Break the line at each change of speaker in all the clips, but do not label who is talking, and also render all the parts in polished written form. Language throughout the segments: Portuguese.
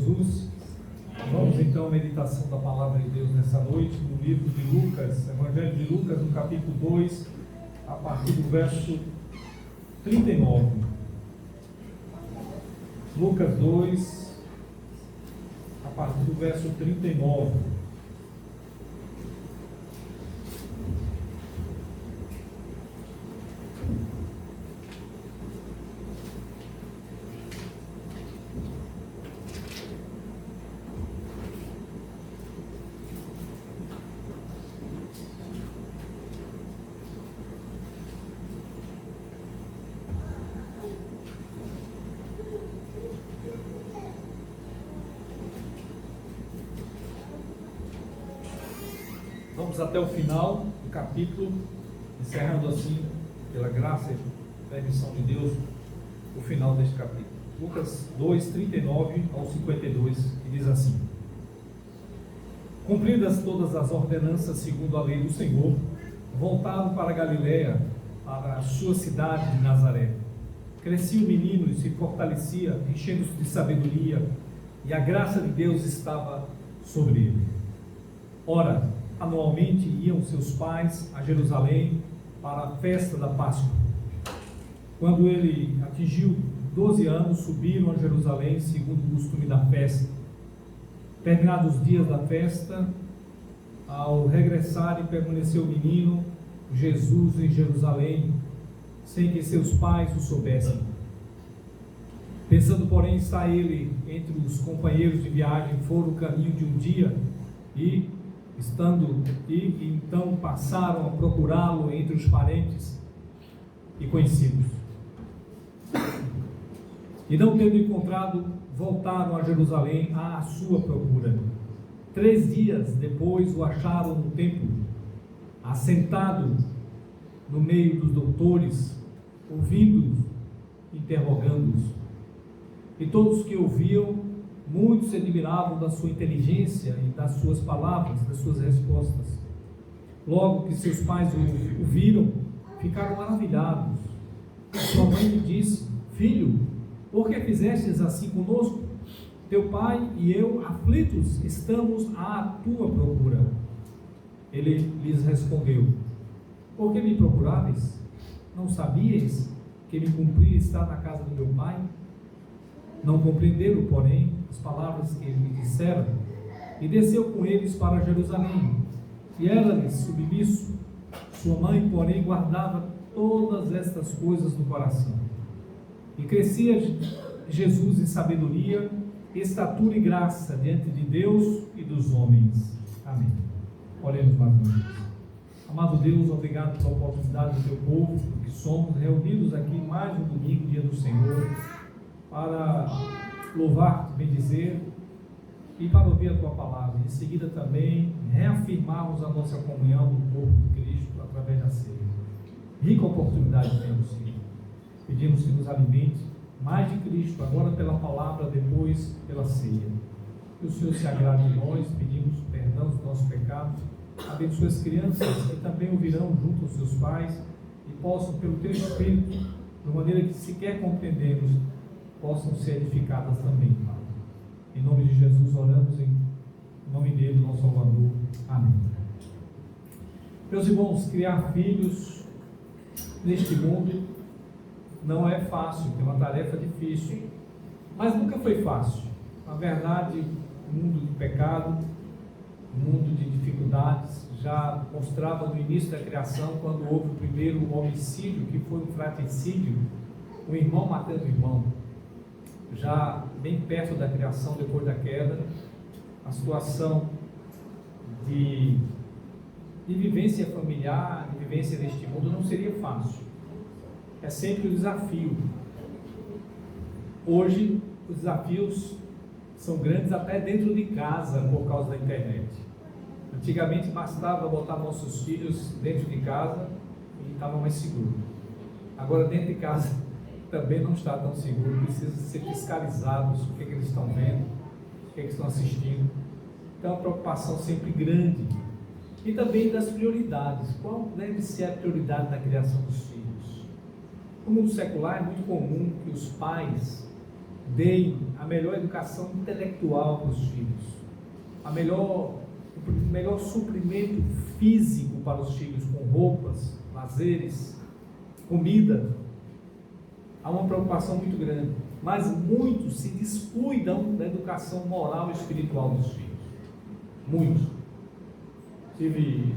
Jesus. Vamos então à meditação da Palavra de Deus nessa noite, no livro de Lucas, Evangelho de Lucas, no capítulo 2, a partir do verso 39. Lucas 2, a partir do verso 39. Vamos até o final do capítulo, encerrando assim, pela graça e permissão de Deus, o final deste capítulo. Lucas 2, 39 ao 52, que diz assim: Cumpridas todas as ordenanças segundo a lei do Senhor, voltaram para Galiléia, para a sua cidade de Nazaré. Crescia o menino e se fortalecia, enchendo-se de sabedoria, e a graça de Deus estava sobre ele. Ora, anualmente iam seus pais a Jerusalém para a festa da Páscoa. Quando ele atingiu 12 anos, subiram a Jerusalém segundo o costume da festa. Terminados os dias da festa, ao regressarem, permaneceu o menino Jesus em Jerusalém, sem que seus pais o soubessem. Pensando, porém, estar ele entre os companheiros de viagem, foram o caminho de um dia e então passaram a procurá-lo entre os parentes e conhecidos. E não tendo encontrado, voltaram a Jerusalém à sua procura. 3 dias depois o acharam no templo, assentado no meio dos doutores, ouvindo-os, interrogando-os. E todos que ouviam, muitos se admiravam da sua inteligência e das suas palavras, das suas respostas. Logo que seus pais o viram, ficaram maravilhados. Sua mãe lhe disse: Filho, por que fizestes assim conosco? Teu pai e eu, aflitos, estamos à tua procura. Ele lhes respondeu: Por que me procuráveis? Não sabíeis que me cumpria estar na casa do meu pai? Não compreenderam, porém, as palavras que ele lhe dissera, e desceu com eles para Jerusalém, e era-lhes submisso. Sua mãe, porém, guardava todas estas coisas no coração. E crescia Jesus em sabedoria, estatura e graça diante de Deus e dos homens. Amém. Oremos mais uma vez. Amado Deus, obrigado pela oportunidade do teu povo, que somos reunidos aqui mais um domingo, dia do Senhor, para louvar-te, bendizer e para ouvir a tua palavra. Em seguida também reafirmarmos a nossa comunhão no corpo de Cristo através da ceia. Rica oportunidade temos, Senhor. Pedimos que nos alimente mais de Cristo, agora pela palavra, depois pela ceia. Que o Senhor se agrade de nós, pedimos perdão dos nossos pecados, abençoe as crianças que também ouvirão junto aos seus pais e possam, pelo teu Espírito, de maneira que sequer compreendemos, possam ser edificadas também, Pai. Em nome de Jesus oramos, em nome dele, nosso Salvador. Amém. Meus irmãos, criar filhos neste mundo não é fácil, é uma tarefa difícil, mas nunca foi fácil. Na verdade, o mundo do pecado, o mundo de dificuldades, já mostrava no início da criação, quando houve o primeiro homicídio, que foi um fratricídio, um irmão matando o irmão. Já bem perto da criação, depois da queda, a situação de vivência familiar, de vivência deste mundo não seria fácil. É sempre um desafio. Hoje, os desafios são grandes até dentro de casa, por causa da internet. Antigamente bastava botar nossos filhos dentro de casa e estava mais seguro. Agora dentro de casa também não está tão seguro, precisa ser fiscalizados, o que eles estão vendo, o que eles estão assistindo. Então é uma preocupação sempre grande. E também das prioridades. Qual deve ser a prioridade na criação dos filhos? No mundo secular é muito comum que os pais deem a melhor educação intelectual para os filhos, o melhor suprimento físico para os filhos, com roupas, lazeres, comida. Há uma preocupação muito grande, mas muitos se descuidam da educação moral e espiritual dos filhos. Muitos. Tive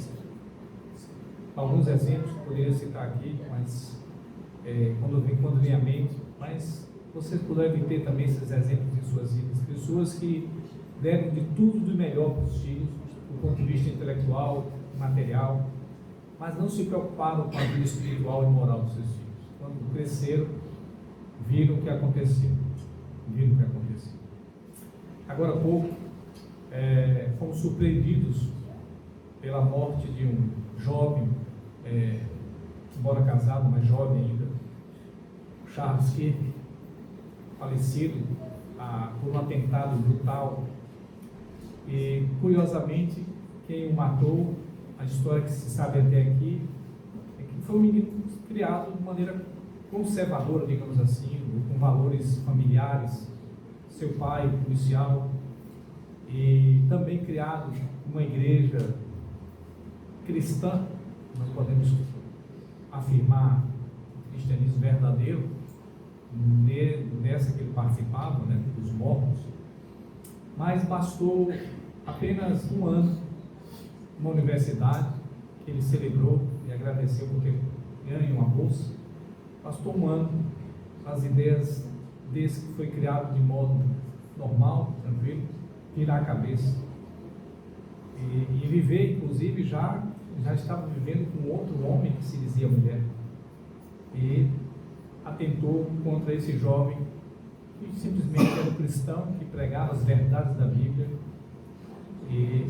alguns exemplos que poderia citar aqui, mas quando vem à mente, mas vocês puderem ter também esses exemplos em suas vidas. Pessoas que deram de tudo de melhor para os filhos, do ponto de vista intelectual, material, mas não se preocuparam com a vida espiritual e moral dos seus filhos. Quando cresceram, viram o que aconteceu. Agora há pouco, fomos surpreendidos pela morte de um jovem, embora casado, mas jovem ainda, Charles Kirk, falecido por um atentado brutal. E, curiosamente, quem o matou, a história que se sabe até aqui, é que foi um menino criado de maneira conservadora, digamos assim, com valores familiares. Seu pai, policial, e também criado numa igreja cristã, nós podemos afirmar o cristianismo verdadeiro, nessa que ele participava, né, dos mormons. Mas bastou apenas um ano numa universidade, que ele celebrou e agradeceu por ter ganho uma bolsa. Bastou um ano, as ideias desse que foi criado de modo normal, tranquilo, virar a cabeça. E viver, inclusive, já estava vivendo com outro homem que se dizia mulher. E atentou contra esse jovem que simplesmente era um cristão que pregava as verdades da Bíblia, e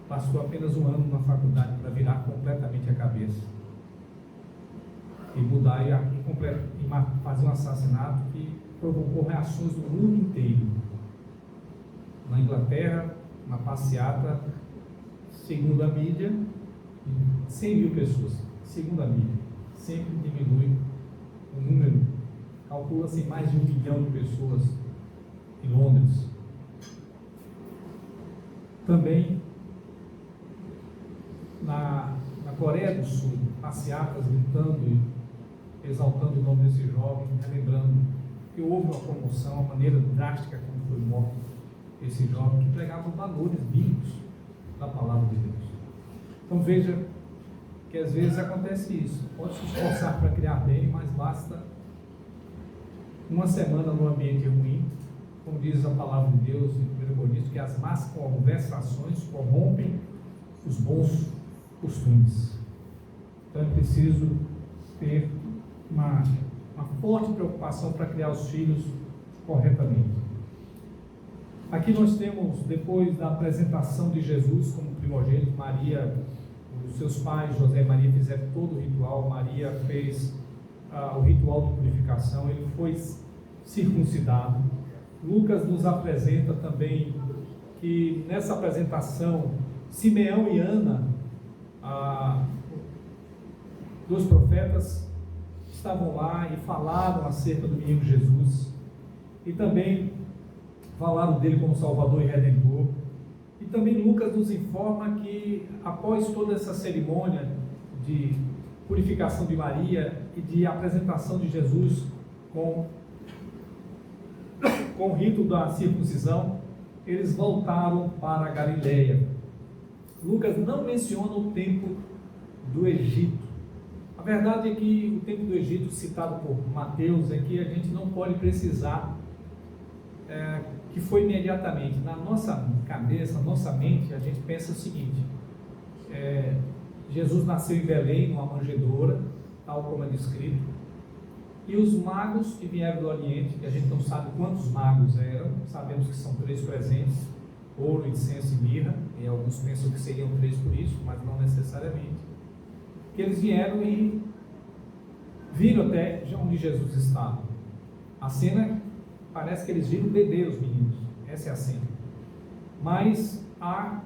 passou apenas um ano na faculdade para virar completamente a cabeça e mudar e fazer um assassinato que provocou reações do mundo inteiro. Na Inglaterra, uma passeata, segundo a mídia, 100 mil pessoas, segundo a mídia, sempre diminui o número, calcula-se mais de 1 milhão de pessoas em Londres. Também na Coreia do Sul, passeatas gritando e exaltando o nome desse jovem, relembrando que houve uma promoção, a maneira drástica como foi morto esse jovem, que pregava os valores bíblicos da palavra de Deus. Então veja que às vezes acontece isso, pode se esforçar para criar bem, mas basta uma semana no ambiente ruim, como diz a palavra de Deus em 1 Coríntios, que as más conversações corrompem os bons costumes. Então é preciso ter uma forte preocupação para criar os filhos corretamente. Aqui nós temos, depois da apresentação de Jesus como primogênito, Maria, os seus pais, José e Maria, fizeram todo o ritual. Maria fez o ritual de purificação, ele foi circuncidado. Lucas nos apresenta também que nessa apresentação, Simeão e Ana, dois profetas, estavam lá e falaram acerca do menino Jesus, e também falaram dele como Salvador e Redentor. E também Lucas nos informa que após toda essa cerimônia de purificação de Maria e de apresentação de Jesus com o rito da circuncisão, eles voltaram para a Galileia. Lucas não menciona o tempo do Egito. A verdade é que o tempo do Egito, citado por Mateus, é que a gente não pode precisar que foi imediatamente. Na nossa cabeça, nossa mente, a gente pensa o seguinte: Jesus nasceu em Belém, numa manjedoura, tal como é descrito, e os magos que vieram do Oriente, que a gente não sabe quantos magos eram, sabemos que são 3 presentes, ouro, incenso e mirra, e alguns pensam que seriam 3 por isso, mas não necessariamente, que eles vieram e viram até onde Jesus estava. A cena, parece que eles viram beber os meninos, essa é a cena, mas há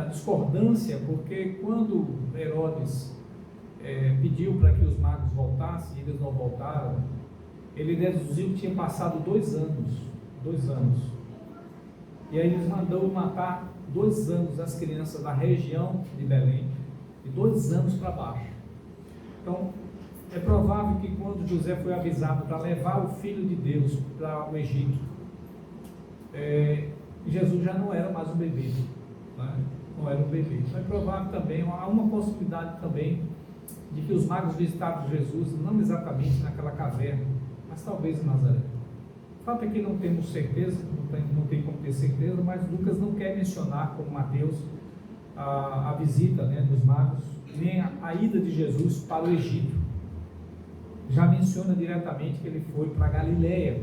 discordância, porque quando Herodes pediu para que os magos voltassem, e eles não voltaram, ele deduziu que tinha passado 2 anos, e aí eles mandou matar 2 anos as crianças da região de Belém, e 2 anos para baixo. Então, é provável que quando José foi avisado para levar o Filho de Deus para o Egito, Jesus já não era mais um bebê, né? Não era um bebê. Então é provável também, há uma possibilidade também de que os magos visitaram Jesus, não exatamente naquela caverna, mas talvez em Nazaré. O fato é que não temos certeza, não tem como ter certeza, mas Lucas não quer mencionar, como Mateus, a visita, né, dos magos, nem a ida de Jesus para o Egito. Já menciona diretamente que ele foi para Galileia,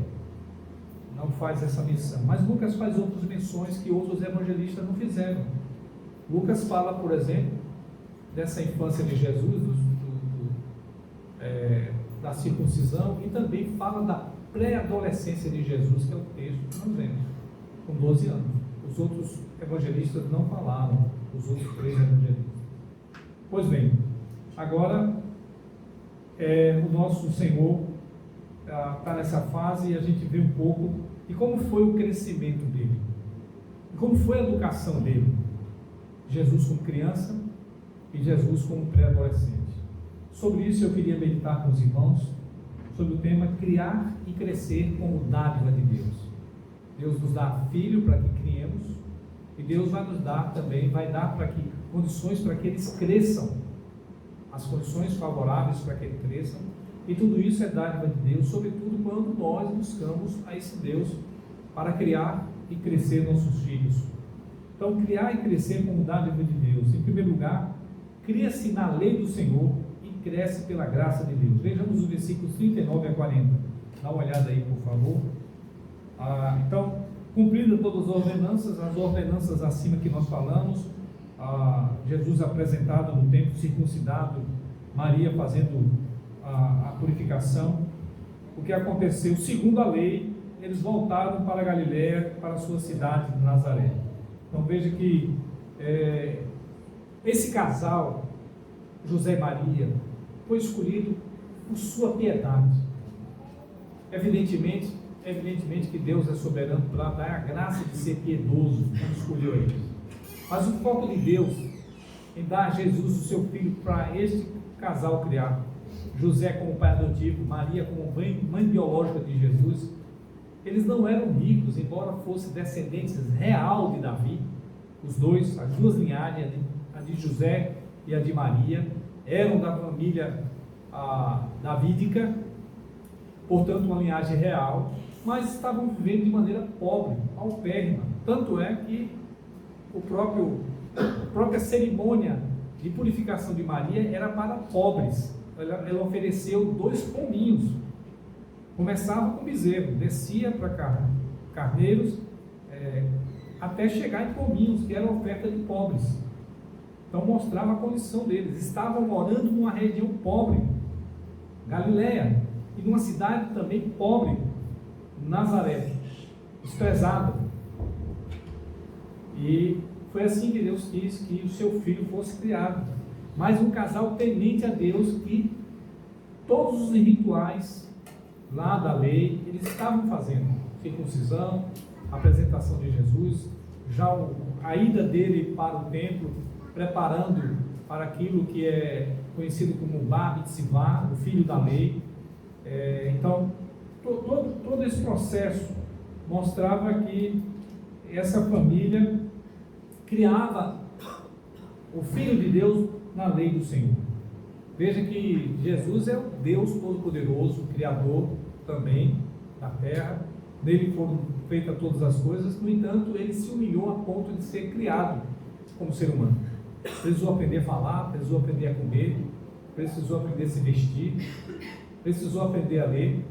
não faz essa menção, mas Lucas faz outras menções que outros evangelistas não fizeram. Lucas fala, por exemplo, dessa infância de Jesus, da circuncisão, e também fala da pré-adolescência de Jesus, que é o texto que nós vemos, com 12 anos. Os outros evangelistas não falaram, os outros 3 evangelistas. Pois bem, agora o nosso Senhor está nessa fase, e a gente vê um pouco de como foi o crescimento dele, como foi a educação dele. Jesus como criança e Jesus como pré-adolescente. Sobre isso eu queria meditar com os irmãos, sobre o tema criar e crescer como dádiva de Deus. Deus nos dá filho para que criemos, e Deus vai nos dar também, vai dar condições para que eles cresçam, as condições favoráveis para que eles cresçam, e tudo isso é dádiva de Deus, sobretudo quando nós buscamos a esse Deus para criar e crescer nossos filhos. Então, criar e crescer como dádiva de Deus. Em primeiro lugar, cria-se na lei do Senhor e cresce pela graça de Deus. Vejamos os versículos 39 a 40. Dá uma olhada aí, por favor. Então, cumpridas todas as ordenanças acima que nós falamos, Jesus apresentado no templo circuncidado, Maria fazendo a purificação. O que aconteceu? Segundo a lei, eles voltaram para Galiléia, para a sua cidade de Nazaré. Então veja que esse casal, José e Maria, foi escolhido por sua piedade. Evidentemente que Deus é soberano para dar a graça de ser piedoso quando escolheu eles. Mas o foco de Deus em dar a Jesus o seu filho para este casal criado, José como pai adotivo, Maria como mãe biológica de Jesus, eles não eram ricos, embora fossem descendentes real de Davi. Os dois, as duas linhagens, a de José e a de Maria, eram da família davídica, portanto uma linhagem real, mas estavam vivendo de maneira pobre, paupérrima. Tanto é que a própria cerimônia de purificação de Maria era para pobres. Ela ofereceu 2 pombinhos. Começava com bezerro, descia para carneiros, até chegar em pombinhos, que era a oferta de pobres. Então mostrava a condição deles. Estavam morando numa região pobre, Galiléia, e numa cidade também pobre, Nazaré, desprezada. E foi assim que Deus quis que o seu filho fosse criado. Mas um casal temente a Deus, que todos os rituais lá da lei, eles estavam fazendo. Circuncisão, apresentação de Jesus, já a ida dele para o templo, preparando para aquilo que é conhecido como Bar Mitzvah, o filho da lei. Então, todo esse processo mostrava que essa família criava o Filho de Deus na lei do Senhor. Veja que Jesus é o Deus Todo-Poderoso, Criador também da terra. Nele foram feitas todas as coisas. No entanto, ele se humilhou a ponto de ser criado como ser humano. Precisou aprender a falar, precisou aprender a comer, precisou aprender a se vestir, precisou aprender a ler.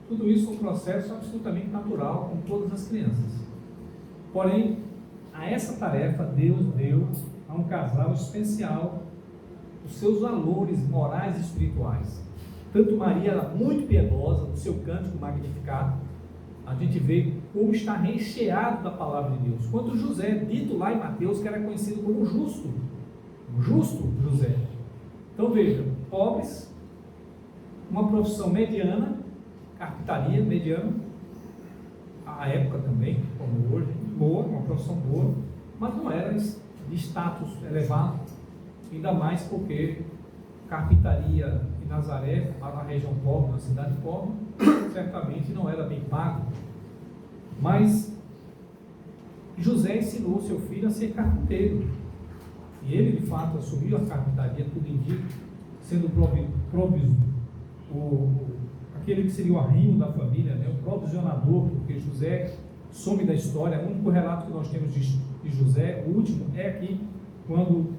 Tudo isso é um processo absolutamente natural, com todas as crianças. Porém, a essa tarefa Deus deu a um casal especial os seus valores morais e espirituais. Tanto Maria era muito piedosa, no seu cântico Magnificat, a gente vê como está recheado da palavra de Deus. Quanto José, dito lá em Mateus, que era conhecido como justo José. Então veja, pobres, uma profissão mediana, carpintaria mediana, à época também, como hoje, boa, uma profissão boa, mas não era de status elevado, ainda mais porque carpintaria em Nazaré, lá na região pobre, na cidade pobre, certamente não era bem pago. Mas José ensinou seu filho a ser carpinteiro, e ele de fato assumiu a carpintaria, tudo indica, sendo aquele que seria o arrimo da família, né? O provisionador, porque José some da história. O único relato que nós temos de José, o último, é aqui, quando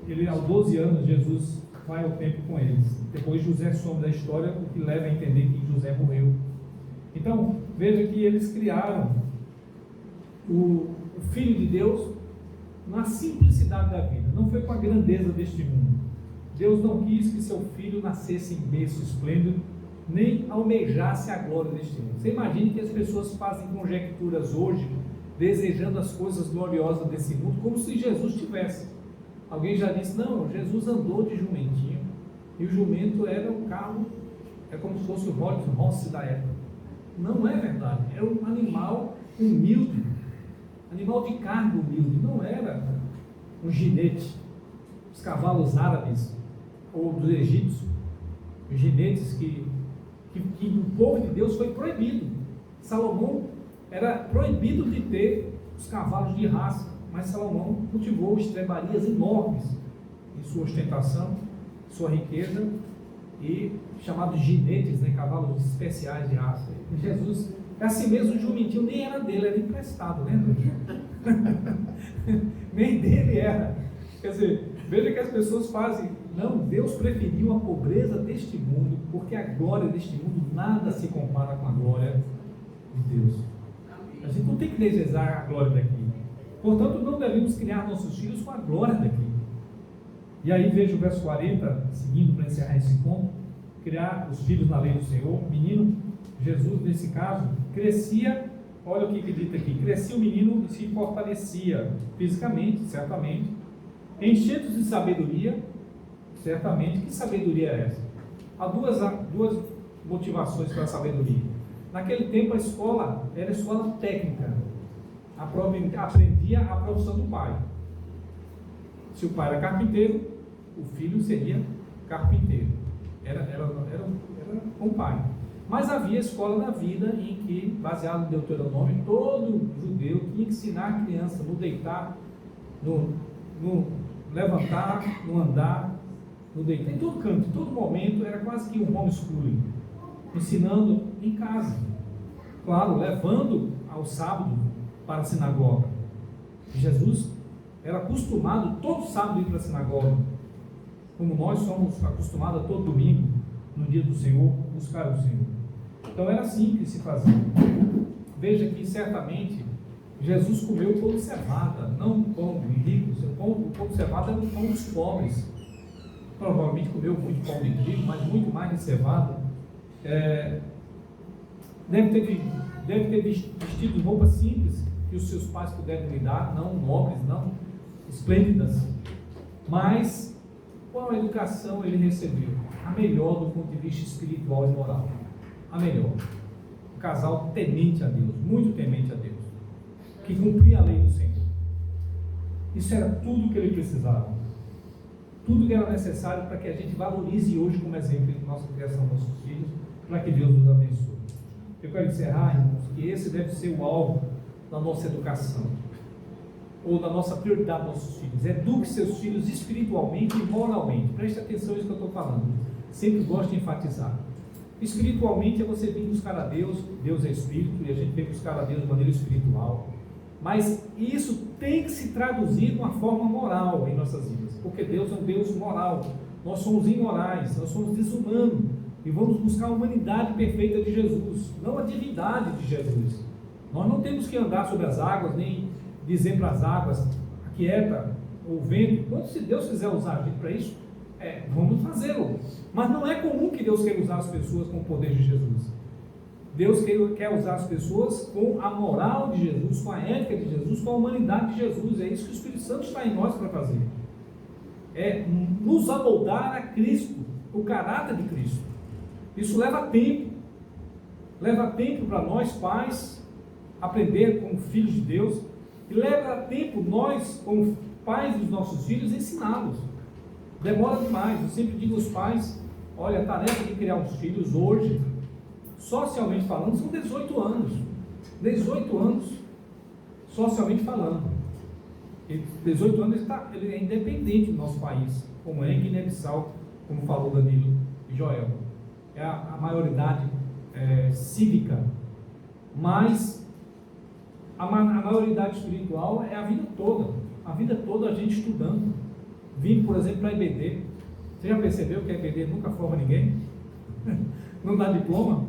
ele, aos 12 anos, Jesus vai ao templo com eles. Depois José some da história, o que leva a entender que José morreu. Então, veja que eles criaram o Filho de Deus na simplicidade da vida, não foi com a grandeza deste mundo. Deus não quis que seu filho nascesse em berço esplêndido, nem almejasse a glória deste mundo. Você imagine que as pessoas fazem conjecturas hoje, desejando as coisas gloriosas desse mundo, como se Jesus tivesse. Alguém já disse, não, Jesus andou de jumentinho, e o jumento era um carro, é como se fosse o Rolls Royce da época. Não é verdade, é um animal humilde, animal de carga humilde, não era um ginete. Os cavalos árabes, ou dos egípcios, os ginetes que o povo de Deus foi proibido. Salomão era proibido de ter os cavalos de raça, mas Salomão cultivou estrebarias enormes em sua ostentação, sua riqueza, e chamados ginetes, né, cavalos especiais de raça. E Jesus, assim mesmo, o jumentinho nem era dele, era emprestado, né? Nem dele era. Quer dizer, veja que as pessoas fazem. Não, Deus preferiu a pobreza deste mundo, porque a glória deste mundo nada se compara com a glória de Deus. A gente não tem que desejar a glória daqui. Portanto, não devemos criar nossos filhos com a glória daqui. E aí veja o verso 40, seguindo para encerrar esse ponto: criar os filhos na lei do Senhor. Menino, Jesus nesse caso, crescia, olha o que dita aqui: crescia o menino e se fortalecia fisicamente, certamente, enchidos de sabedoria. Certamente, que sabedoria é essa? Há duas motivações para a sabedoria. Naquele tempo a escola era escola técnica, aprendia a profissão do pai. Se o pai era carpinteiro, o filho seria carpinteiro, era com o pai. Mas havia escola da vida em que, baseado no Deuteronômio, todo judeu tinha que ensinar a criança no deitar, no levantar, no andar, no deitar, em todo canto, em todo momento. Era quase que um homeschooling, ensinando em casa, claro, levando ao sábado para a sinagoga. Jesus era acostumado todo sábado a ir para a sinagoga, como nós somos acostumados a todo domingo, no dia do Senhor, buscar o Senhor. Então era assim que se fazia. Veja que certamente Jesus comeu pão de cevada, não pão de ricos. O pão de cevada era o pão dos pobres. Provavelmente comeu muito pão de trigo, mas muito mais de cevada. Deve ter vestido roupas simples que os seus pais puderam lhe dar, não nobres, não esplêndidas. Mas qual educação ele recebeu? A melhor do ponto de vista espiritual e moral. A melhor. Um casal temente a Deus, muito temente a Deus, que cumpria a lei do Senhor. Isso era tudo que ele precisava. Tudo que era necessário para que a gente valorize hoje como exemplo de nossa criação dos nossos filhos, para que Deus nos abençoe. Eu quero encerrar, irmãos, que esse deve ser o alvo da nossa educação, ou da nossa prioridade dos nossos filhos. Eduque seus filhos espiritualmente e moralmente. Preste atenção nisso que eu estou falando. Sempre gosto de enfatizar. Espiritualmente é você vir buscar a Deus. Deus é Espírito, e a gente vem buscar a Deus de maneira espiritual. Mas isso tem que se traduzir de uma forma moral em nossas vidas, porque Deus é um Deus moral. Nós somos imorais, nós somos desumanos, e vamos buscar a humanidade perfeita de Jesus, não a divindade de Jesus. Nós não temos que andar sobre as águas, nem dizer para as águas: aquieta o vento. Quando, se Deus quiser usar a gente para isso, vamos fazê-lo. Mas não é comum que Deus queira usar as pessoas com o poder de Jesus. Deus quer usar as pessoas com a moral de Jesus, com a ética de Jesus, com a humanidade de Jesus. É isso que o Espírito Santo está em nós para fazer. É nos amoldar a Cristo, o caráter de Cristo. Isso leva tempo. Leva tempo para nós, pais, aprender como filhos de Deus. E leva tempo nós, como pais dos nossos filhos, ensiná-los. Demora demais. Eu sempre digo aos pais, olha, a tarefa de criar os filhos hoje, socialmente falando, são 18 anos. 18 anos, socialmente falando. E 18 anos ele é independente do nosso país, como é em Guiné-Bissau, como falou Danilo e Joel. É a maioridade cívica, mas a maioridade espiritual é a vida toda a gente estudando, vindo, por exemplo, para a EBD. Você já percebeu que a EBD nunca forma ninguém? Não dá diploma?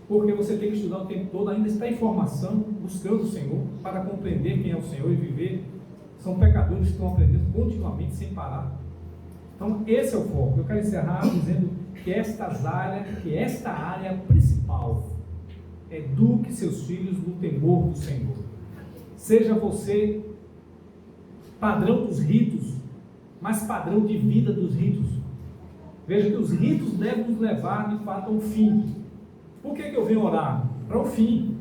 Porque você tem que estudar o tempo todo, ainda está em formação, buscando o Senhor, para compreender quem é o Senhor e viver. São pecadores que estão aprendendo continuamente, sem parar. Então, esse é o foco. Eu quero encerrar dizendo que esta área principal, eduque seus filhos no temor do Senhor. Seja você padrão dos ritos, mas padrão de vida dos ritos. Veja que os ritos devem nos levar, de fato, a um fim. Por que eu venho orar? Para um fim.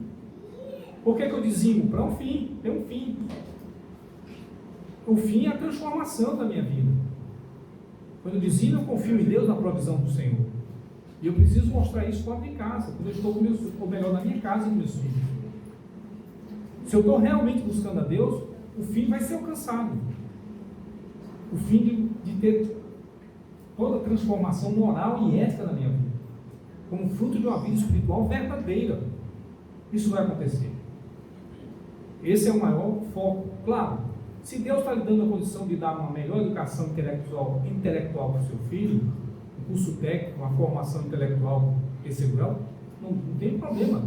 Por que eu dizimo? Para um fim. Tem um fim. O fim é a transformação da minha vida. Quando eu dizimo, eu confio em Deus, na provisão do Senhor. E eu preciso mostrar isso fora de casa, quando eu estou com meus, ou melhor, na minha casa com meus filhos. Se eu estou realmente buscando a Deus, o fim vai ser alcançado. O fim de ter toda a transformação moral e ética na minha vida, como fruto de uma vida espiritual verdadeira. Isso vai acontecer. Esse é o maior foco. Claro, se Deus está lhe dando a condição de dar uma melhor educação intelectual para o seu filho, um curso técnico, uma formação intelectual excepcional, não tem problema,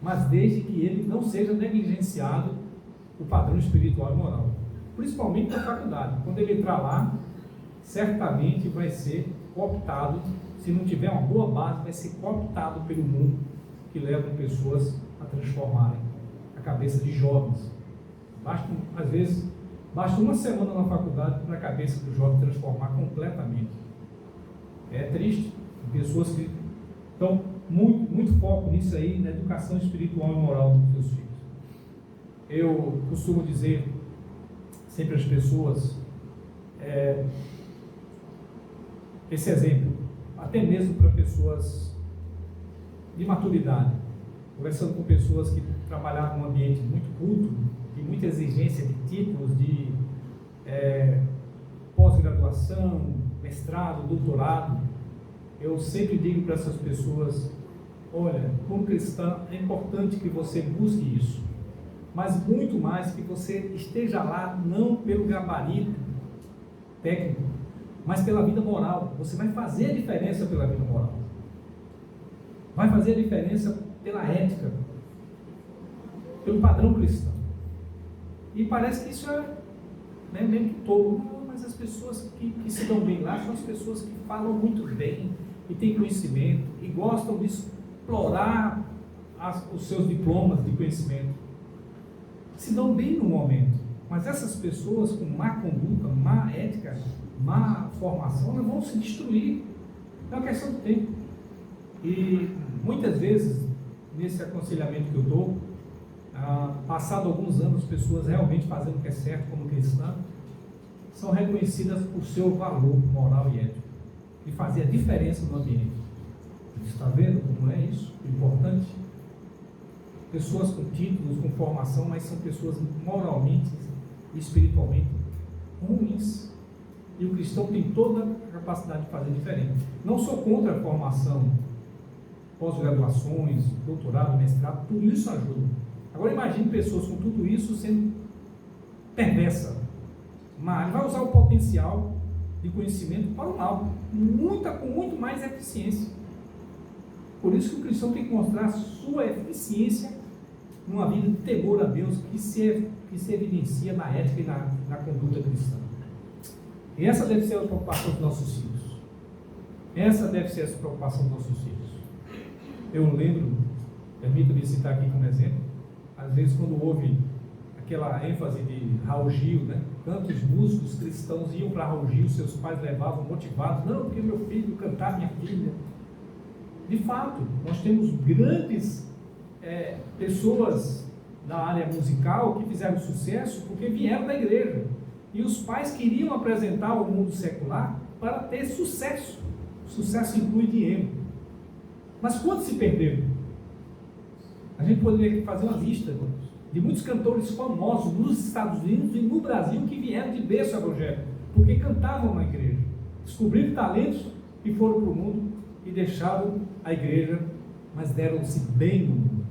mas desde que ele não seja negligenciado o padrão espiritual e moral, principalmente na faculdade. Quando ele entrar lá, certamente vai ser cooptado. Se não tiver uma boa base, vai ser cooptado pelo mundo, que leva pessoas a transformarem a cabeça de jovens. Às vezes, basta uma semana na faculdade para a cabeça do jovem transformar completamente. É triste. Pessoas que estão muito foco nisso aí, na educação espiritual e moral dos seus filhos. Eu costumo dizer sempre às pessoas, esse exemplo, até mesmo para pessoas de maturidade, conversando com pessoas que trabalhavam num ambiente muito culto, de muita exigência de títulos, de pós-graduação, mestrado, doutorado, eu sempre digo para essas pessoas, olha, como cristã é importante que você busque isso, mas muito mais que você esteja lá não pelo gabarito técnico, mas pela vida moral. Você vai fazer a diferença pela vida moral, vai fazer a diferença pela ética, pelo padrão cristão. E parece que isso é meio que todo, mas as pessoas que se dão bem lá são as pessoas que falam muito bem e têm conhecimento e gostam de explorar os seus diplomas de conhecimento. Se dão bem no momento, mas essas pessoas com má conduta, má ética, má formação, elas vão se destruir. É uma questão do tempo. E muitas vezes, nesse aconselhamento que eu dou, passado alguns anos, pessoas realmente fazendo o que é certo como cristã, são reconhecidas por seu valor moral e ético, e fazer a diferença no ambiente. Você está vendo como é isso? Importante? Pessoas com títulos, com formação, mas são pessoas moralmente e espiritualmente ruins. E o cristão tem toda a capacidade de fazer diferente. Não sou contra a formação, pós-graduações, doutorado, mestrado, tudo isso ajuda. Agora imagine pessoas com tudo isso sendo perversa, mas vai usar o potencial de conhecimento para o mal, com muito mais eficiência. Por isso que o cristão tem que mostrar a sua eficiência numa vida de temor a Deus que se evidencia na ética e na conduta cristã. E essa deve ser a preocupação dos nossos filhos. Essa deve ser a preocupação dos nossos filhos. Eu lembro, permita-me citar aqui como exemplo, às vezes quando houve aquela ênfase de Raul Gil, né? Tantos músicos cristãos iam para Raul Gil, seus pais levavam motivados, não, porque meu filho cantar, minha filha. De fato, nós temos grandes pessoas da área musical que fizeram sucesso porque vieram da igreja. E os pais queriam apresentar ao mundo secular para ter sucesso. Sucesso inclui dinheiro. Mas quantos se perderam? A gente poderia fazer uma lista de muitos cantores famosos nos Estados Unidos e no Brasil que vieram de berço evangélico, porque cantavam na igreja, descobriram talentos e foram para o mundo e deixaram a igreja, mas deram-se bem no mundo.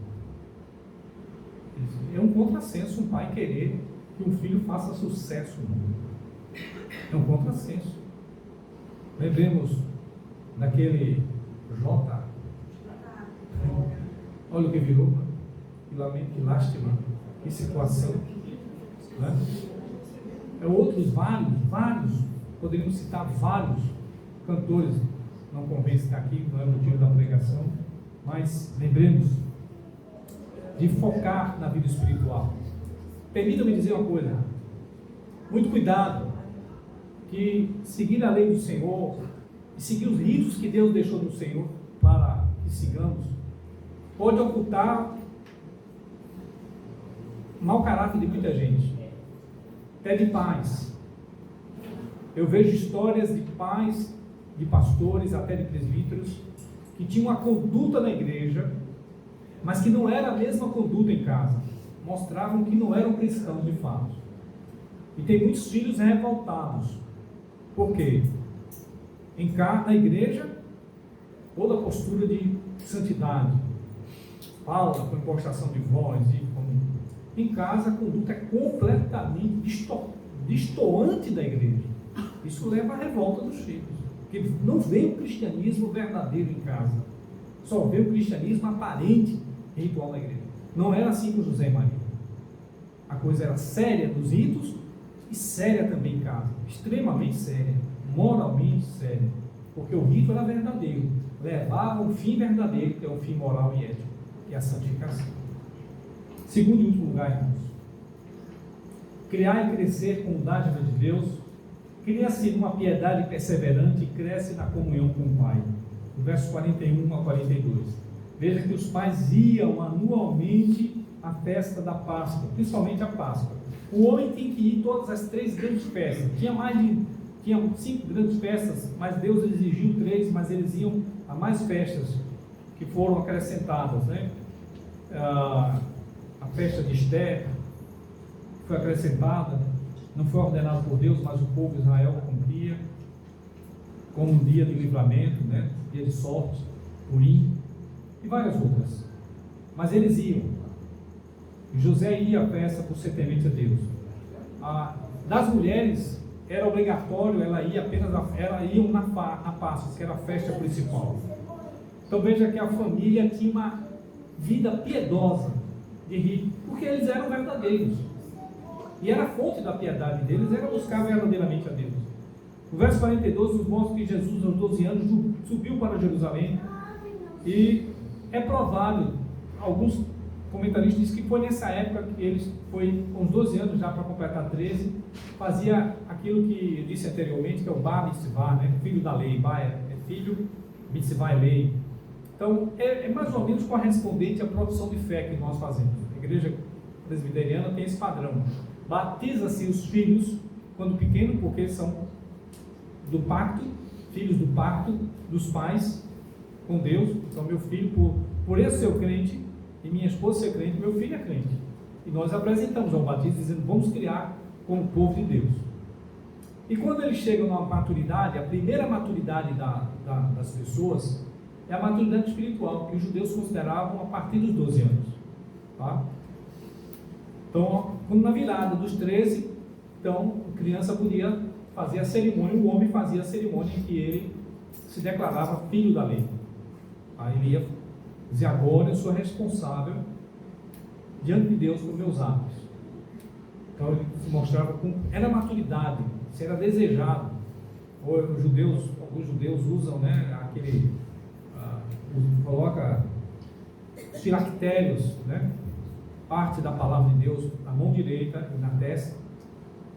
É um contrassenso um pai querer que um filho faça sucesso no mundo. É um contrassenso. Lembremos daquele J. Olha o que virou. Que lamento, que lástima, que situação. Né? Outros vários, poderíamos citar vários cantores. Não convém estar aqui, não é o motivo da pregação, mas lembremos de focar na vida espiritual. Permita-me dizer uma coisa, muito cuidado, que seguir a lei do Senhor e seguir os ritos que Deus deixou no Senhor para que sigamos, pode ocultar mau caráter de muita gente, até de pais. Eu vejo histórias de pais, de pastores, até de presbíteros, que tinham uma conduta na igreja, mas que não era a mesma conduta em casa. Mostravam que não eram cristãos de fato. E tem muitos filhos revoltados. Por quê? Na igreja, toda a postura de santidade, fala com impostação de voz, em casa a conduta é completamente destoante da igreja. Isso leva à revolta dos filhos, porque não vê o cristianismo verdadeiro em casa, só vê o cristianismo aparente e ritual da igreja. Não era assim com José e Maria. A coisa era séria nos ritos e séria também em casa, extremamente séria, moralmente séria, porque o rito era verdadeiro, levava ao fim verdadeiro, que é o fim moral e ético, que é a santificação. Segundo e último lugar, irmãos, criar e crescer com dádiva de Deus, cria-se numa piedade perseverante e cresce na comunhão com o Pai. No verso 41 a 42. Veja que os pais iam anualmente à festa da Páscoa, principalmente a Páscoa. O homem tem que ir todas as 3 grandes festas. Tinha 5 grandes festas, mas Deus exigiu 3, mas eles iam a mais festas que foram acrescentadas, né? A festa de Esther foi acrescentada, não foi ordenado por Deus, mas o povo de Israel cumpria, como um dia de livramento, né? Dia de sorte, Purim, e várias outras. Mas eles iam. José ia à festa por ser temente a Deus. Das mulheres era obrigatório, ela iam na Páscoa, que era a festa principal. Então veja que a família tinha uma vida piedosa de rico, porque eles eram verdadeiros. E era a fonte da piedade deles, era buscar verdadeiramente a Deus. O verso 42 nos mostra que Jesus, aos 12 anos, subiu para Jerusalém, e é provável, alguns comentaristas dizem que foi nessa época que ele foi, com uns 12 anos já para completar 13, fazia aquilo que eu disse anteriormente, que é o Bar Mitzvah, né? Filho da lei. Bar é filho, Mitzvah é lei. Então, é mais ou menos correspondente à profissão de fé que nós fazemos. A igreja presbiteriana tem esse padrão. Batiza-se os filhos quando pequeno, porque são do pacto, filhos do pacto dos pais com Deus. Então, meu filho, por eu ser crente, e minha esposa ser crente, meu filho é crente. E nós apresentamos ao batismo dizendo, vamos criar como povo de Deus. E quando eles chegam na maturidade, a primeira maturidade das pessoas é a maturidade espiritual, que os judeus consideravam a partir dos 12 anos. Tá? Então, quando na virada dos 13, então, a criança podia fazer a cerimônia, o homem fazia a cerimônia em que ele se declarava filho da lei. Aí ele ia dizer, agora eu sou responsável diante de Deus por meus atos. Então ele se mostrava com... Era maturidade, isso era desejado. Alguns judeus usam, né, aquele... coloca os filactérios, né, parte da palavra de Deus na mão direita e na testa.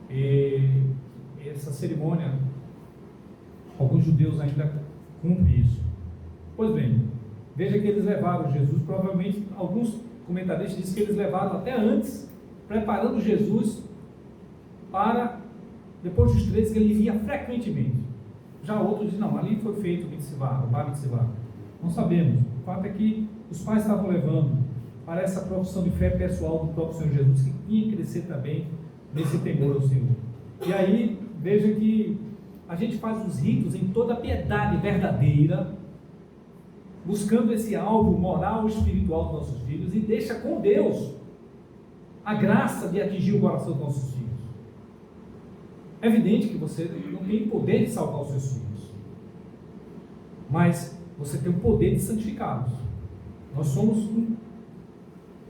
E essa cerimônia, alguns judeus ainda cumprem isso. Pois bem, Veja que eles levaram Jesus, provavelmente alguns comentaristas dizem que eles levaram até antes, preparando Jesus para, depois dos 13, que ele via frequentemente. Já outros dizem, não, ali foi feito o Bar Mitzvah. Não sabemos. O fato é que os pais estavam levando para essa profissão de fé pessoal do próprio Senhor Jesus, que tinha que crescer também nesse temor ao Senhor. E aí, veja que a gente faz os ritos em toda a piedade verdadeira, buscando esse alvo moral e espiritual dos nossos filhos, e deixa com Deus a graça de atingir o coração dos nossos filhos. É evidente que você não tem poder de salvar os seus filhos, mas você tem o poder de santificá-los. Nós somos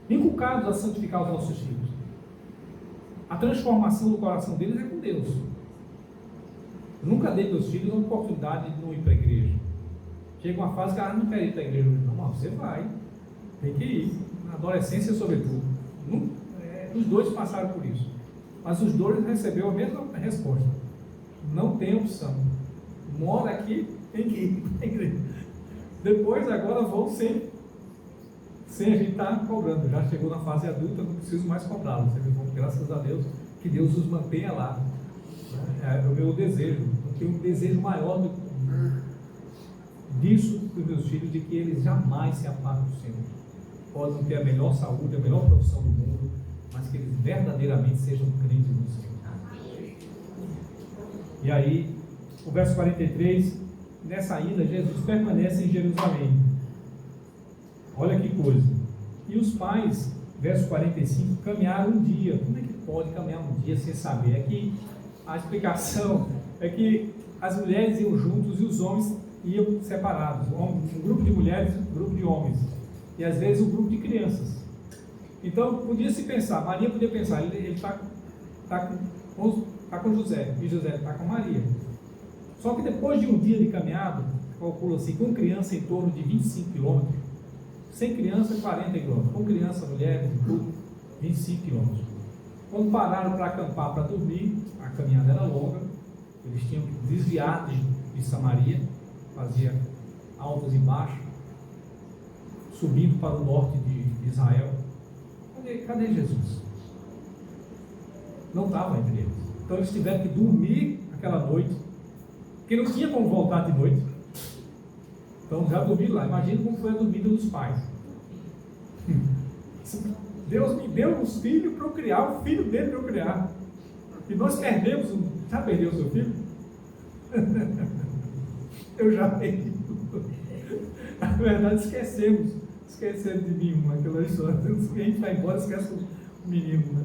inculcados a santificar os nossos filhos. A transformação do coração deles é com Deus. Eu nunca dei meus filhos a oportunidade de não ir para a igreja. Chega uma fase que não quer ir para a igreja. Não, mas você vai, tem que ir. Na adolescência, sobretudo. Os dois passaram por isso. Mas os dois receberam a mesma resposta. Não tem opção. Mora aqui, tem que ir para a igreja. Depois, agora vão sem a gente estar cobrando. Já chegou na fase adulta, não preciso mais cobrá-los. Graças a Deus, que Deus os mantenha lá. É o meu desejo. Eu tenho um desejo maior disso para os meus filhos, de que eles jamais se apartem do Senhor. Podem ter a melhor saúde, a melhor profissão do mundo, mas que eles verdadeiramente sejam crentes no Senhor. E aí, o verso 43, nessa ida, Jesus permanece em Jerusalém. Olha que coisa. E os pais, verso 45, caminharam um dia. Como é que pode caminhar um dia sem saber? É que a explicação é que as mulheres iam juntos e os homens iam separados. Um grupo de mulheres e um grupo de homens. E às vezes um grupo de crianças. Então, podia-se pensar, Maria podia pensar, ele está com José, e José está com Maria. Só que depois de um dia de caminhada, calculo assim, com criança em torno de 25 quilômetros, sem criança, 40 quilômetros, com criança, mulheres e tudo, 25 quilômetros. Quando pararam para acampar, para dormir, a caminhada era longa, eles tinham que desviar de Samaria, fazia altas e baixas, subindo para o norte de Israel. Cadê Jesus? Não estava entre eles. Então eles tiveram que dormir aquela noite, porque não tinha como voltar de noite. Então já dormiram lá. Imagina como foi a dormida dos pais. Deus me deu os filhos para eu criar, o filho dele para eu criar. E nós perdemos. Já perdeu o seu filho? Eu já perdi. Na verdade, esquecemos de mim, aquela história. A gente vai embora, esquece o menino, né?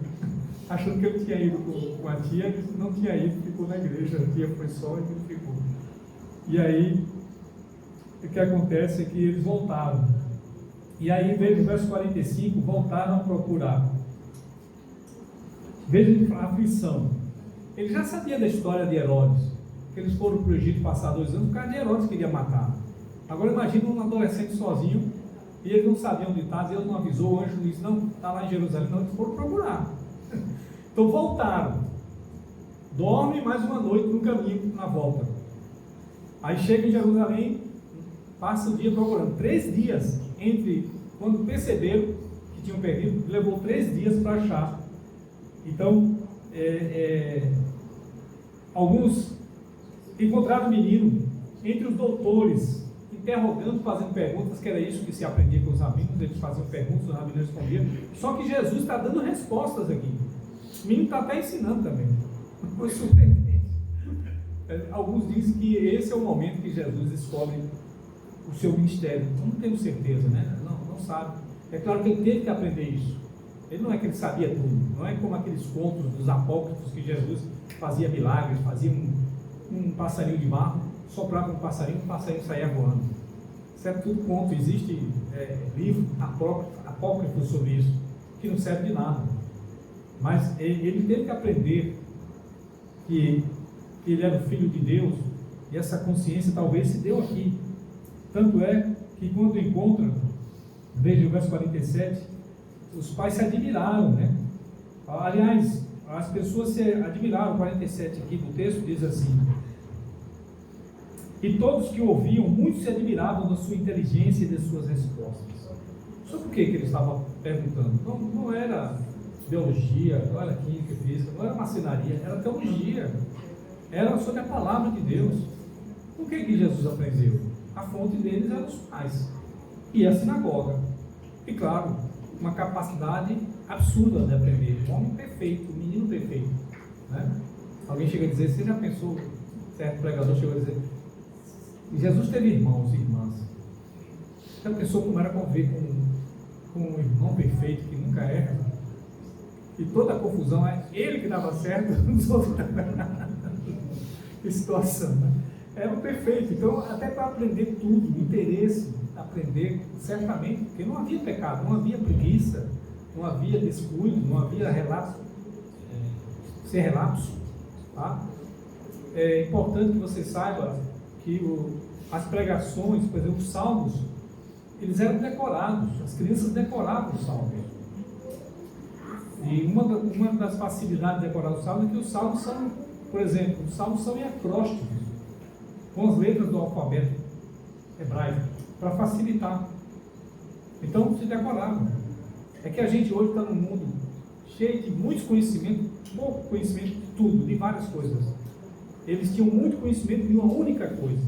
Achando que eu tinha ido com a tia, ele não tinha ido, ficou na igreja. A tia foi só e ele ficou. E aí, o que acontece é que eles voltaram. E aí, veja o verso 45, voltaram a procurar. Veja a aflição. Ele já sabia da história de Herodes, que eles foram para o Egito passar 2 anos, por causa de Herodes queria matar. Agora imagina um adolescente sozinho, e eles não sabiam onde está, Deus não avisou, o anjo disse, não, está lá em Jerusalém, não, eles foram procurar. Então voltaram, dorme mais uma noite no caminho, na volta. Aí chega em Jerusalém, passa o dia procurando, 3 dias, entre quando perceberam que tinham perdido, levou 3 dias para achar. Então, alguns encontraram o menino entre os doutores, interrogando, fazendo perguntas, que era isso que se aprendia com os rabinos, eles faziam perguntas, os rabinos respondiam. Só que Jesus está dando respostas aqui. O menino está até ensinando também. Foi surpreendente. Alguns dizem que esse é o momento que Jesus descobre o seu ministério. Não temos certeza, né? Não sabe. É claro que ele teve que aprender isso. Ele não é que ele sabia tudo. Não é como aqueles contos dos apócrifos que Jesus fazia milagres, fazia um passarinho de barro, soprava um passarinho, o passarinho saía voando. Isso é tudo conto. Existe livro apócrifo sobre isso, que não serve de nada. Mas ele teve que aprender que ele era o Filho de Deus, e essa consciência talvez se deu aqui. Tanto é que quando encontra, veja o verso 47, os pais se admiraram, né? Aliás, as pessoas se admiraram. 47 aqui do texto diz assim: E todos que o ouviam, muitos se admiravam da sua inteligência e de suas respostas. Sobre o que ele estava perguntando? Não era biologia, não era química, física, não era marcenaria, era teologia. Era sobre a palavra de Deus. O que Jesus aprendeu? A fonte deles eram os pais e a sinagoga. E claro, uma capacidade absurda de aprender. Um homem perfeito, um menino perfeito, né? Alguém chega a dizer, você já pensou, certo pregador chegou a dizer, Jesus teve irmãos e irmãs. Já pensou como era conviver com um irmão perfeito que nunca erra? E toda a confusão é ele que dava certo, os outros que situação, né? Era o perfeito. Então, até para aprender tudo, interesse, aprender certamente, porque não havia pecado, não havia preguiça, não havia descuido, não havia relapso, tá? É importante que você saiba que as pregações, por exemplo, os salmos, eles eram decorados, as crianças decoravam os salmos. E uma das facilidades de decorar os salmos é que os salmos são, por exemplo, os salmos são em acrósticos, com as letras do alfabeto hebraico, para facilitar. Então, se decoravam. É que a gente hoje está num mundo cheio de muitos conhecimentos, pouco conhecimento de tudo, de várias coisas. Eles tinham muito conhecimento de uma única coisa.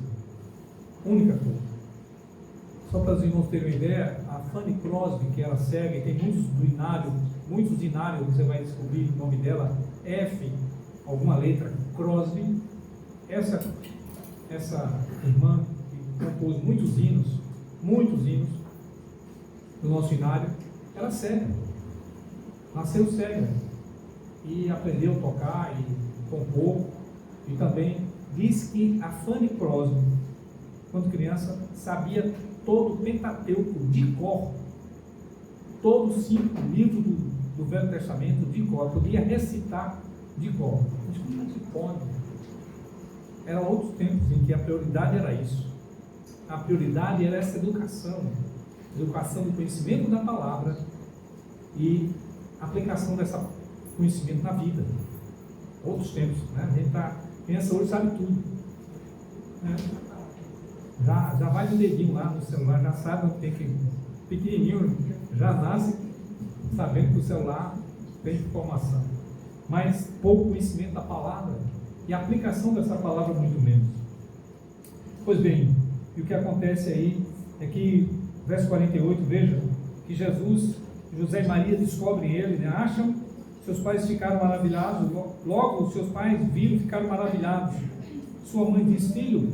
Única coisa. Só para os irmãos terem uma ideia, a Fanny Crosby, que era cega, e tem muitos dinários, você vai descobrir o nome dela, F, alguma letra, Crosby. Essa irmã que compôs muitos hinos do nosso inário, era cega. Nasceu cega. E aprendeu a tocar e compor. E também diz que a Fanny Crosby, quando criança, sabia todo o Pentateuco de cor, todos os 5 livros do Velho Testamento de cor, podia recitar de cor. Mas como é que pode? Eram outros tempos em que a prioridade era isso. A prioridade era essa educação do conhecimento da palavra e aplicação desse conhecimento na vida. Outros tempos, né? A gente pensa hoje, sabe tudo, né? Já vai no dedinho lá no celular, já sabe onde tem que, pequenininho, já nasce sabendo que o celular tem informação, mas pouco conhecimento da palavra e a aplicação dessa palavra muito menos. Pois bem, e o que acontece aí é que, verso 48, veja, que José e Maria descobrem ele, né? Acham, seus pais ficaram maravilhados, logo os seus pais viram e ficaram maravilhados. Sua mãe diz, filho,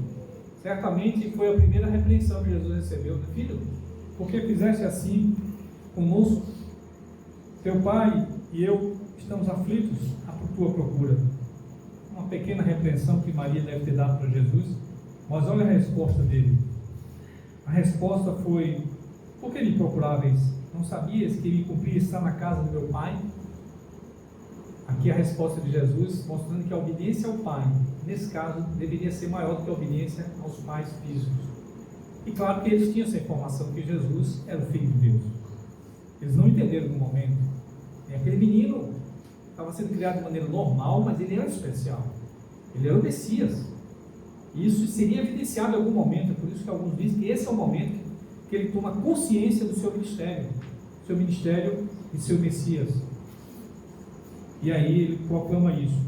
certamente foi a primeira repreensão que Jesus recebeu, filho, por que fizeste assim conosco? Teu pai e eu estamos aflitos à tua procura. Uma pequena repreensão que Maria deve ter dado para Jesus, mas olha a resposta dele. A resposta foi, por que me procuráveis? Não sabias que me cumpria estar na casa do meu pai? Aqui a resposta de Jesus, mostrando que a obediência ao pai, nesse caso, deveria ser maior do que a obediência aos pais físicos. E claro que eles tinham essa informação, que Jesus era o Filho de Deus. Eles não entenderam no momento. E aquele menino estava sendo criado de maneira normal, mas ele era especial. Ele era o Messias. E isso seria evidenciado em algum momento. É por isso que alguns dizem que esse é o momento que ele toma consciência do seu ministério e seu Messias. E aí ele proclama isso.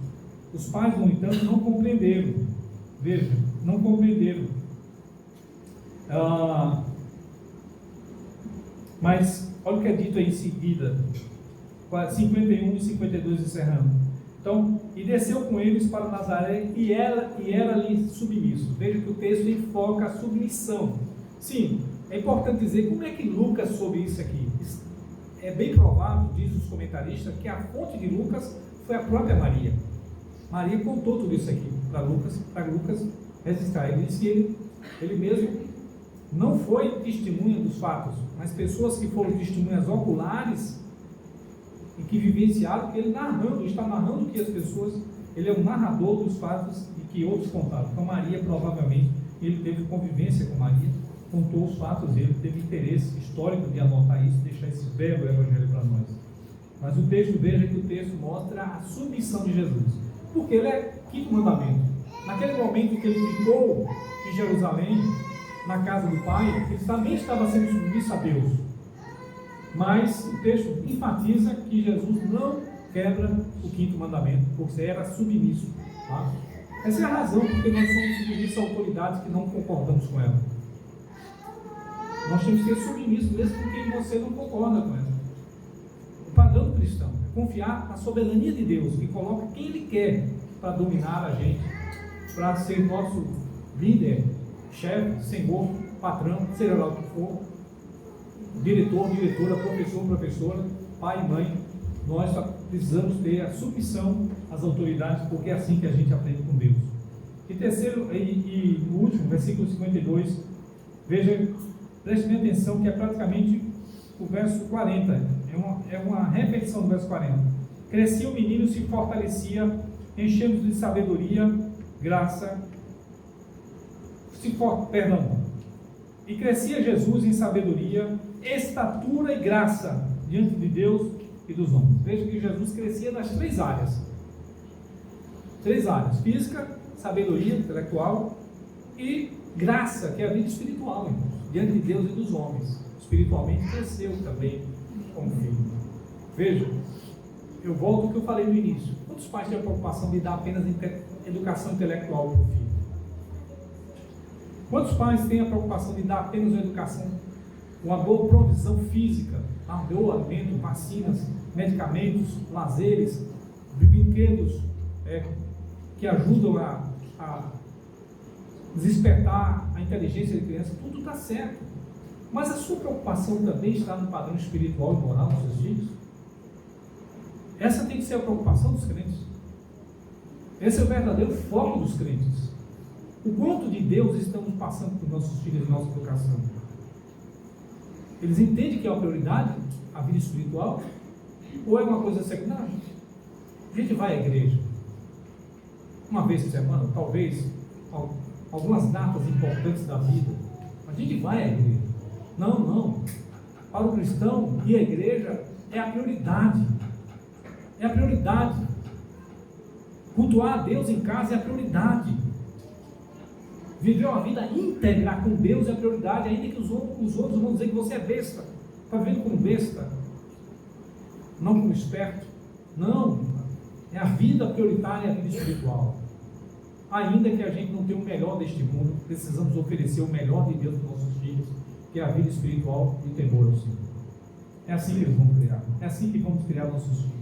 Os pais, no entanto, não compreenderam. Veja, não compreenderam. Mas olha o que é dito aí em seguida, 51 e 52 encerrando. Então, e desceu com eles para Nazaré e era-lhe submisso. Veja que o texto enfoca a submissão. Sim, é importante dizer como é que Lucas soube isso aqui. É bem provável, diz os comentaristas, que a fonte de Lucas foi a própria Maria. Maria contou tudo isso aqui para Lucas registrar. Ele disse que ele mesmo não foi testemunha dos fatos, mas pessoas que foram testemunhas oculares e que vivenciaram, que ele está narrando que as pessoas, ele é um narrador dos fatos e que outros contaram. Então Maria, provavelmente, ele teve convivência com Maria, contou os fatos dele, teve interesse histórico de anotar isso, deixar esse belo evangelho para nós. Mas o texto, veja que o texto mostra a submissão de Jesus, porque ele é quinto mandamento. Naquele momento que ele ficou, que em Jerusalém, na casa do Pai, ele também estava sendo submisso a Deus. Mas o texto enfatiza que Jesus não quebra o quinto mandamento, porque era submisso. Tá? Essa é a razão porque nós somos submissos a autoridades que não concordamos com ela. Nós temos que ser submissos mesmo com quem você não concorda com ela. O padrão cristão é confiar na soberania de Deus, que coloca quem Ele quer para dominar a gente, para ser nosso líder, chefe, senhor, patrão, seja lá o que for, diretor, diretora, professor, professora, pai e mãe. Nós só precisamos ter a submissão às autoridades, porque é assim que a gente aprende com Deus. E terceiro, e no último, versículo 52, veja, preste bem atenção que é praticamente o verso 40, é uma repetição do verso 40. Crescia o menino, se fortalecia, enchendo de sabedoria, graça, e crescia Jesus em sabedoria, estatura e graça diante de Deus e dos homens. Veja que Jesus crescia nas três áreas: física, sabedoria intelectual e graça, que é a vida espiritual, irmãos, diante de Deus e dos homens. Espiritualmente cresceu também como filho. Veja, eu volto ao que eu falei no início. Quantos pais têm a preocupação de dar apenas educação intelectual para o filho? Quantos pais têm a preocupação de dar apenas uma educação, uma boa provisão física, um bom alimento, vacinas, medicamentos, lazeres, brinquedos que ajudam a despertar a inteligência da criança? Tudo está certo. Mas a sua preocupação também está no padrão espiritual e moral dos seus filhos? Essa tem que ser a preocupação dos crentes. Esse é o verdadeiro foco dos crentes. O quanto de Deus estamos passando para os nossos filhos e nossa educação? Eles entendem que é uma prioridade a vida espiritual? Ou é uma coisa secundária? A gente vai à igreja uma vez por semana, talvez algumas datas importantes da vida. A gente vai à igreja. Não. Para o cristão, ir à igreja é a prioridade. É a prioridade. Cultuar a Deus em casa é a prioridade. Viver uma vida íntegra com Deus é a prioridade, ainda que os outros vão dizer que você é besta. Está vivendo como besta, não como esperto. Não, é a vida prioritária, a vida espiritual. Ainda que a gente não tenha o melhor deste mundo, precisamos oferecer o melhor de Deus para os nossos filhos, que é a vida espiritual e o temor ao Senhor. É assim que eles vão criar, é assim que vamos criar nossos filhos.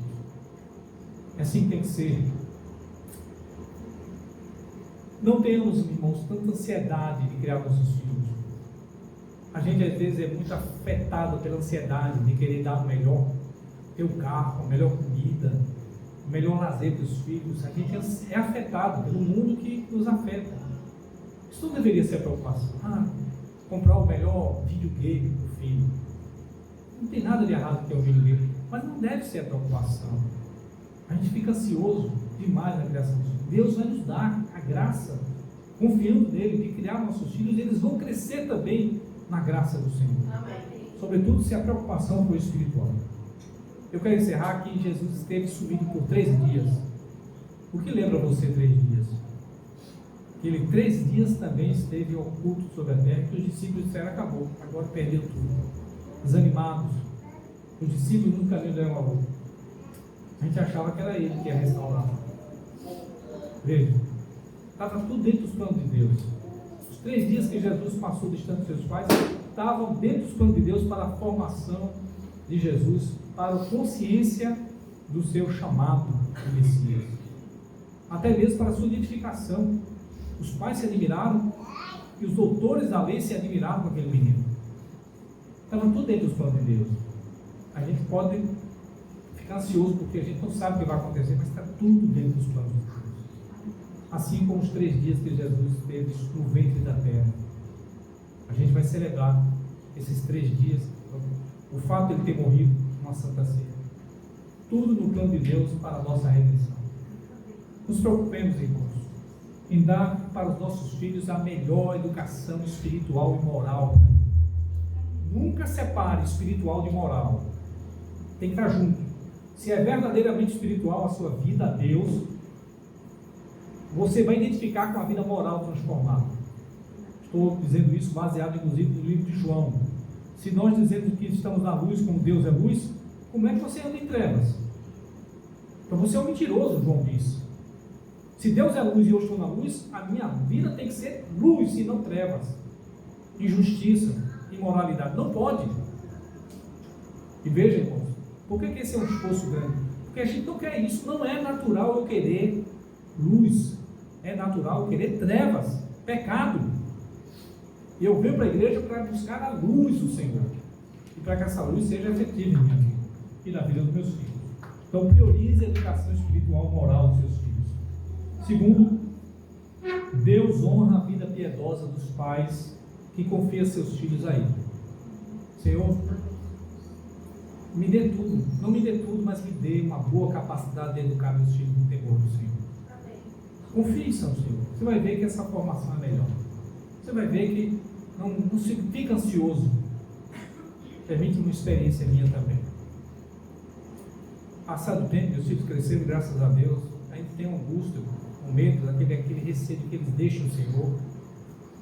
É assim que tem que ser. Não tenhamos, irmãos, tanta ansiedade de criar nossos filhos. A gente às vezes é muito afetado pela ansiedade de querer dar o melhor, ter o carro, a melhor comida, o melhor lazer para os filhos. A gente é afetado pelo mundo que nos afeta. Isso não deveria ser a preocupação. Comprar o melhor videogame para o filho. Não tem nada de errado com o videogame, mas não deve ser a preocupação. A gente fica ansioso demais na criação dos filhos. Deus vai nos dar a graça, confiando nele, de criar nossos filhos, e eles vão crescer também na graça do Senhor. Amém. Sobretudo se a preocupação for espiritual. Eu quero encerrar que Jesus esteve sumido por 3 dias. O que lembra você 3 dias? Ele 3 dias também esteve oculto sobre a terra, que os discípulos disseram: acabou, agora perdeu tudo. Desanimados, os discípulos no caminho deram a volta. A gente achava que era ele que ia restaurar. Veja, estava tudo dentro dos planos de Deus. Os 3 dias que Jesus passou distante dos seus pais estavam dentro dos planos de Deus para a formação de Jesus, para a consciência do seu chamado de Messias, até mesmo para a sua identificação. Os pais se admiraram e os doutores da lei se admiraram com aquele menino. Estava tudo dentro dos planos de Deus. A gente pode ficar ansioso porque a gente não sabe o que vai acontecer, mas está tudo dentro dos planos de Deus. Assim como os 3 dias que Jesus esteve no ventre da terra. A gente vai celebrar esses 3 dias, o fato de ele ter morrido, uma santa ceia. Tudo no plano de Deus para a nossa redenção. Nos preocupemos, irmãos, em dar para os nossos filhos a melhor educação espiritual e moral. Nunca separe espiritual de moral. Tem que estar junto. Se é verdadeiramente espiritual a sua vida a Deus, você vai identificar com a vida moral transformada. Estou dizendo isso baseado, inclusive, no livro de João. Se nós dizemos que estamos na luz como Deus é luz, como é que você anda em trevas? Então você é um mentiroso, João disse. Se Deus é luz e eu estou na luz, a minha vida tem que ser luz e não trevas. Injustiça, imoralidade. Não pode. E veja, irmãos, por que esse é um esforço grande? Porque a gente não quer isso. Não é natural eu querer luz. É natural eu querer trevas, pecado. E eu venho para a igreja para buscar a luz do Senhor. E para que essa luz seja efetiva em minha vida e na vida dos meus filhos. Então priorize a educação espiritual e moral dos seus filhos. Segundo, Deus honra a vida piedosa dos pais que confiam seus filhos a Ele. Senhor, me dê tudo, não me dê tudo, mas me dê uma boa capacidade de educar meus filhos no temor do Senhor. Confie em Senhor. Você vai ver que essa formação é melhor. Você vai ver que não fica ansioso. Permite uma experiência minha também. Passado o tempo, meus filhos cresceram, graças a Deus. A gente tem angústia, um medo, aquele receio de que eles deixem o Senhor.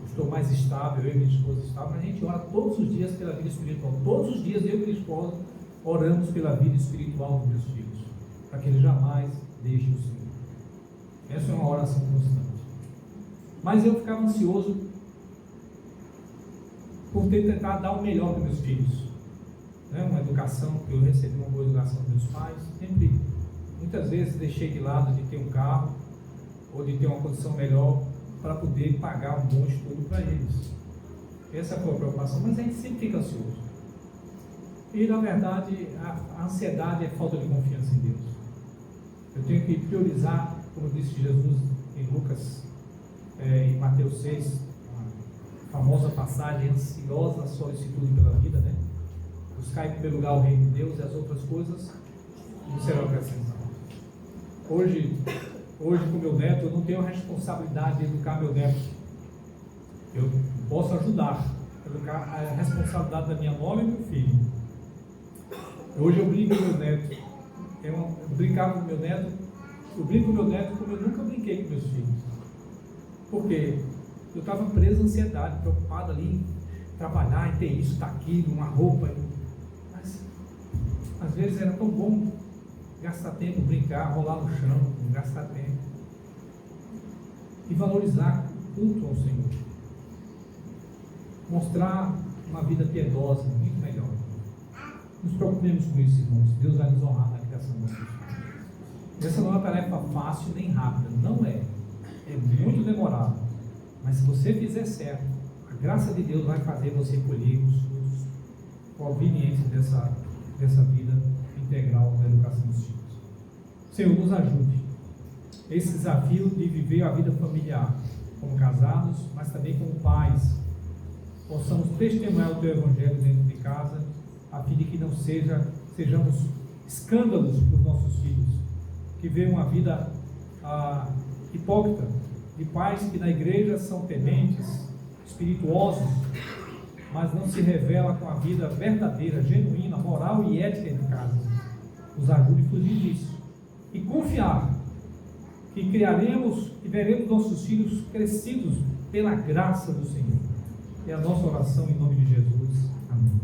Eu estou mais estável, eu e minha esposa estável, mas a gente ora todos os dias pela vida espiritual. Todos os dias eu e minha esposa oramos pela vida espiritual dos meus filhos, para que eles jamais deixem o Senhor. Essa é uma oração constante. Mas eu ficava ansioso por tentar dar o melhor para meus filhos. Uma educação, que eu recebi uma boa educação dos meus pais. Sempre, muitas vezes, deixei de lado de ter um carro ou de ter uma condição melhor para poder pagar um bom estudo para eles. Essa foi a preocupação, mas a gente sempre fica ansioso. E, na verdade, a ansiedade é falta de confiança em Deus. Eu tenho que priorizar, como disse Jesus em Lucas, em Mateus 6, a famosa passagem, ansiosa solicitude pela vida, né? Buscar em primeiro lugar o reino de Deus e as outras coisas não serão acrescentadas. Hoje com meu neto, eu não tenho a responsabilidade de educar meu neto. Eu posso ajudar a educar a responsabilidade da minha nora e do meu filho. Hoje eu brinco com meu neto. Eu brincava com meu neto. Eu brinco com meu neto como eu nunca brinquei com meus filhos. Por quê? Eu estava preso à ansiedade, preocupado ali em trabalhar, em ter isso, tá aquilo, uma roupa. Mas às vezes era tão bom gastar tempo, brincar, rolar no chão, gastar tempo e valorizar o culto ao Senhor, mostrar uma vida piedosa, muito melhor. Nos preocupemos com isso, irmãos. Deus vai nos honrar na criação dos nossos filhos. Essa não é uma tarefa fácil nem rápida, não é. É muito demorado, mas se você fizer certo, a graça de Deus vai fazer você colher os frutos convenientes dessa vida integral da educação dos filhos. Senhor, nos ajude. Esse desafio de viver a vida familiar, como casados, mas também como pais, possamos testemunhar o Teu Evangelho dentro de casa, a fim de que não sejamos escândalos para os nossos filhos, que vejam uma vida hipócrita, de pais que na igreja são tementes, espirituosos, mas não se revela com a vida verdadeira, genuína, moral e ética de casa. Nos ajude a fugir disso e confiar que criaremos e veremos nossos filhos crescidos pela graça do Senhor. É a nossa oração em nome de Jesus. Amém.